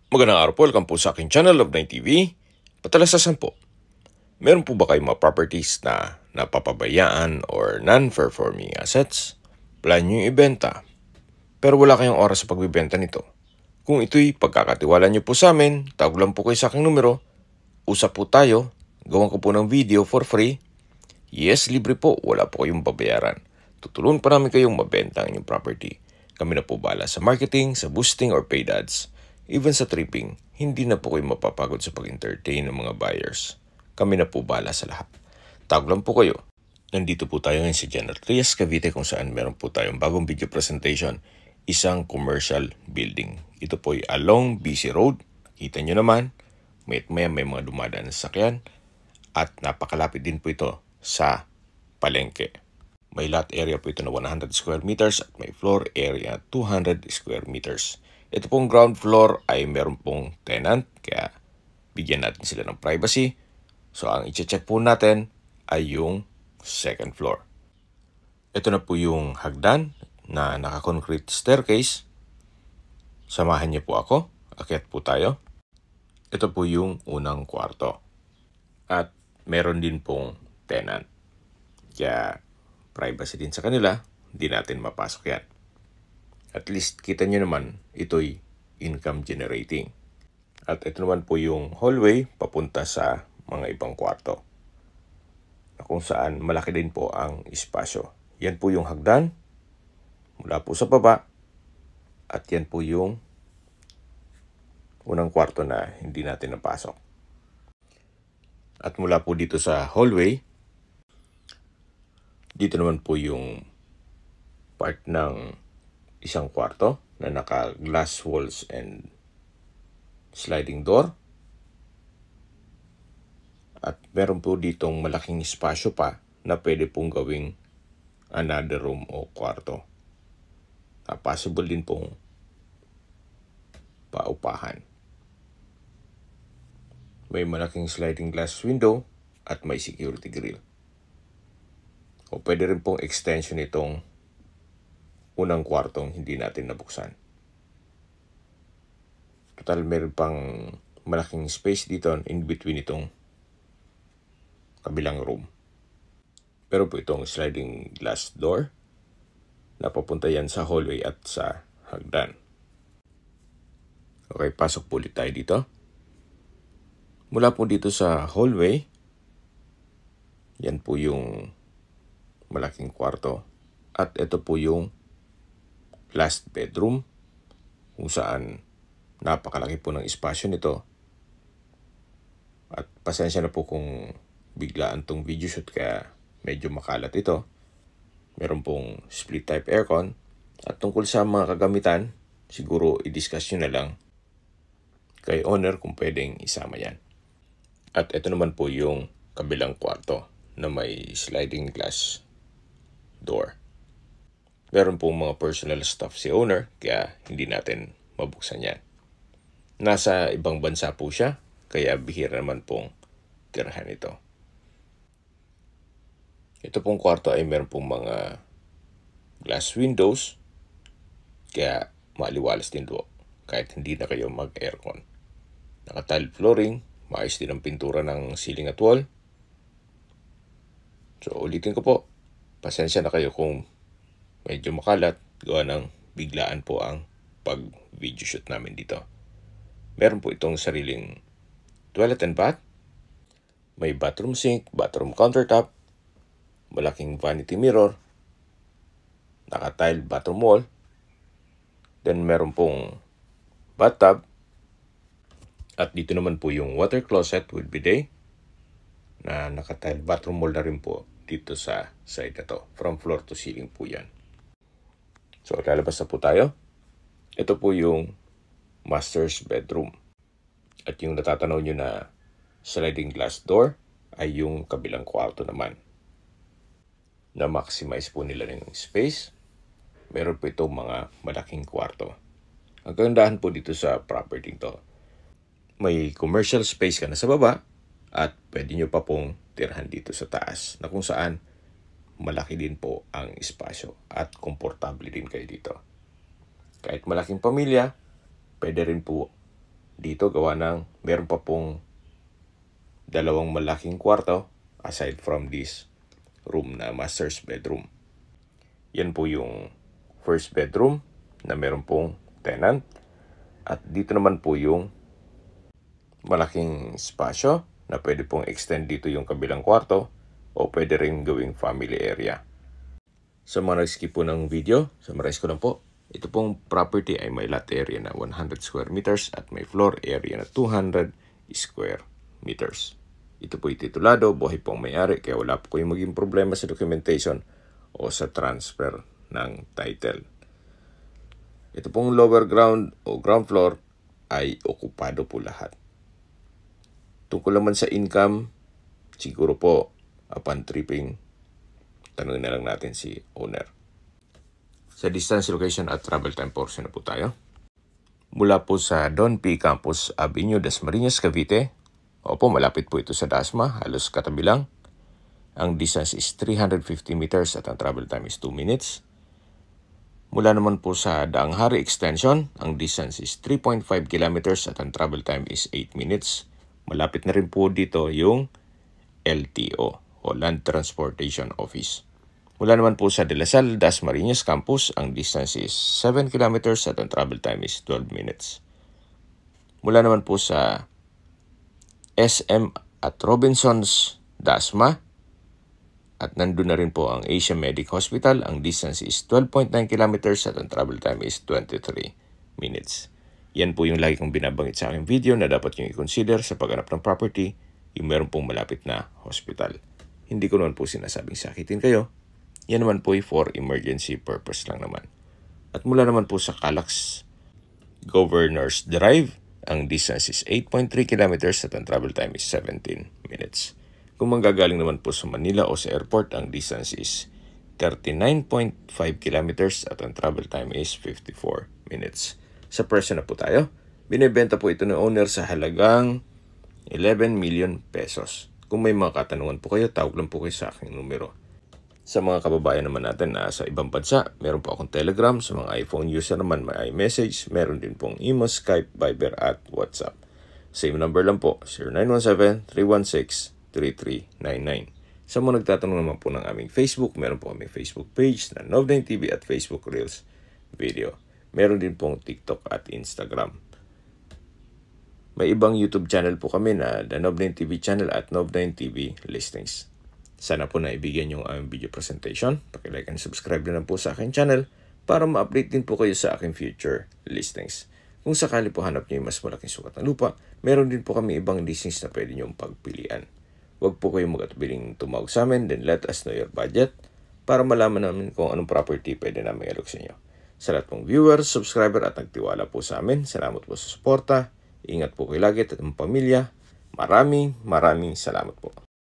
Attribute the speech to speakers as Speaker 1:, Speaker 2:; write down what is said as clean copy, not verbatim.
Speaker 1: Magandang araw po, welcome po sa aking channel of 9TV. Patalasasan po, meron po ba kayong mga properties na napapabayaan or non-performing assets? Plan nyo yung ibenta, pero wala kayong oras sa pagbibenta nito. Kung ito'y pagkakatiwala nyo po sa amin, tawag lang po kayo sa aking numero, usap po tayo, gawan ko po ng video for free. Yes, libre po, wala po kayong babayaran. Tutulungan pa namin kayong mabenta ang inyong property. Kami na po bahala sa marketing, sa boosting or paid ads. Even sa tripping, hindi na po kayo mapapagod sa pag-entertain ng mga buyers. Kami na po bahala sa lahat. Tawag lang po kayo. Nandito po tayo ngayon sa General Trias, Cavite kung saan meron po tayong bagong video presentation. Isang commercial building. Ito po ay along BC Road. Kita nyo naman, may mga dumadaan na sasakyan. At napakalapit din po ito sa palengke. May lot area po ito na 100 square meters at may floor area 200 square meters. Ito pong ground floor ay meron pong tenant, kaya bigyan natin sila ng privacy. So ang i-check po natin ay yung second floor. Ito na po yung hagdan na naka-concrete staircase. Samahan niyo po ako, akyat po tayo. Ito po yung unang kwarto. At meron din pong tenant. Kaya privacy din sa kanila, hindi natin mapasok yan. At least kita nyo naman, ito'y income generating. At ito naman po yung hallway papunta sa mga ibang kwarto. Na kung saan malaki din po ang espasyo. Yan po yung hagdan, mula po sa baba. At yan po yung unang kwarto na hindi natin napasok. At mula po dito sa hallway, dito naman po yung part ng isang kwarto na naka-glass walls and sliding door. At meron po ditong malaking espasyo pa na pwede pong gawing another room o kwarto. Possible din pong paupahan. May malaking sliding glass window at may security grill. O pwede rin pong extension itong unang kwartong hindi natin nabuksan. Total, meron pang malaking space dito in between itong kabilang room. Pero po itong sliding glass door na papunta yan sa hallway at sa hagdan. Okay, pasok po ulit tayo dito. Mula po dito sa hallway, yan po yung malaking kwarto. At ito po yung last bedroom kung saan napakalaki po ng espasyo nito. At pasensya na po kung biglaan tong video shoot kaya medyo makalat ito. Meron pong split type aircon. At tungkol sa mga kagamitan, siguro i-discuss nyo na lang kay owner kung pwedeng isama yan. At ito naman po yung kabilang kwarto na may sliding glass door. Meron pong mga personal stuff si owner kaya hindi natin mabuksan yan. Nasa ibang bansa po siya kaya bihira naman pong tirahan ito. Ito pong kwarto ay meron pong mga glass windows kaya maliwalas din po kahit hindi na kayo mag-aircon. Naka-tile flooring, maayos din ang pintura ng ceiling at wall. So ulitin ko po, pasensya na kayo kung medyo makalat, gawa ng biglaan po ang pag-video shoot namin dito. Meron po itong sariling toilet and bath. May bathroom sink, bathroom countertop, malaking vanity mirror, naka-tile bathroom wall. Then meron pong bathtub. At dito naman po yung water closet with bidet na naka-tile bathroom wall na rin po dito sa side na to. From floor to ceiling po yan. So lalabas na po tayo. Ito po yung master's bedroom. At yung natatanaw nyo na sliding glass door ay yung kabilang kwarto naman. Na-maximize po nila ng space. Meron po itong mga malaking kwarto. Ang kagandahan po dito sa property to, may commercial space ka na sa baba at pwede nyo pa pong tirahan dito sa taas na kung saan malaki din po ang espasyo at komportable din kayo dito. Kahit malaking pamilya, pwede rin po dito gawa ng meron pa pong dalawang malaking kwarto aside from this room na master's bedroom. Yan po yung first bedroom na meron pong tenant. At dito naman po yung malaking spasyo na pwede pong extend dito yung kabilang kwarto o pwede rin gawing family area. Sa mga nag-skip po ng video, summarize ko lang po. Ito pong property ay may lot area na 100 square meters at may floor area na 200 square meters. Ito po titulado, buhay po ang may-ari, kaya wala po kayong maging problema sa documentation o sa transfer ng title. Ito pong lower ground o ground floor ay okupado po lahat. Tungkol naman sa income, siguro po upon tripping, tanungin na lang natin si owner. Sa distance, location at travel time portion na po tayo. Mula po sa Don P. Campus Avenue, Dasmariñas, Cavite. Opo, malapit po ito sa Dasma, halos katabi lang. Ang distance is 350 meters at ang travel time is 2 minutes. Mula naman po sa Daang Hari Extension, ang distance is 3.5 kilometers at ang travel time is 8 minutes. Malapit na rin po dito yung LTO o Land Transportation Office. Mula naman po sa De La Salle, Dasmariñas Campus, ang distance is 7 kilometers at ang travel time is 12 minutes. Mula naman po sa SM at Robinsons, Dasma, at nandun na rin po ang Asia Medic Hospital. Ang distance is 12.9 kilometers at ang travel time is 23 minutes. Yan po yung lagi kong binabanggit sa aking video na dapat nyo i-consider sa paghanap ng property, yung meron pong malapit na hospital. Hindi ko naman po sinasabing sakitin kayo. Yan naman po for emergency purpose lang naman. At mula naman po sa Calax Governors Drive, ang distance is 8.3 kilometers at ang travel time is 17 minutes. Kung manggagaling naman po sa Manila o sa airport, ang distance is 39.5 kilometers at ang travel time is 54 minutes. Sa presyo na po tayo. Binibenta po ito ng owner sa halagang 11 million pesos. Kung may mga katanungan po kayo, tawag lang po kayo sa aking numero. Sa mga kababayan naman natin na sa ibang bansa, meron po akong Telegram. Sa mga iPhone user naman, may iMessage. Meron din pong email, Skype, Viber at WhatsApp. Same number lang po, 0917-316-3399. Sa mga nagtatanong naman po ng aming Facebook, meron po aming Facebook page na Nov9 TV at Facebook Reels Video. Meron din pong TikTok at Instagram. May ibang YouTube channel po kami na The Nov9 TV channel at Nov9 TV Listings. Sana po naibigyan yung aming video presentation. Paki-like and subscribe na lang po sa aking channel para ma-update din po kayo sa aking future listings. Kung sakali po hanap niyo yung mas malaking sukat ng lupa, meron din po kami ibang listings na pwede niyong pagpilian. Huwag po kayong mag-atubiling tumawag sa amin, then let us know your budget para malaman namin kung anong property pwede namin ilok sa inyo. Sa lahat pong viewers, subscriber at nagtiwala po sa amin, salamat po sa suporta. Ingat po kayo lagi at ang pamilya. Maraming salamat po.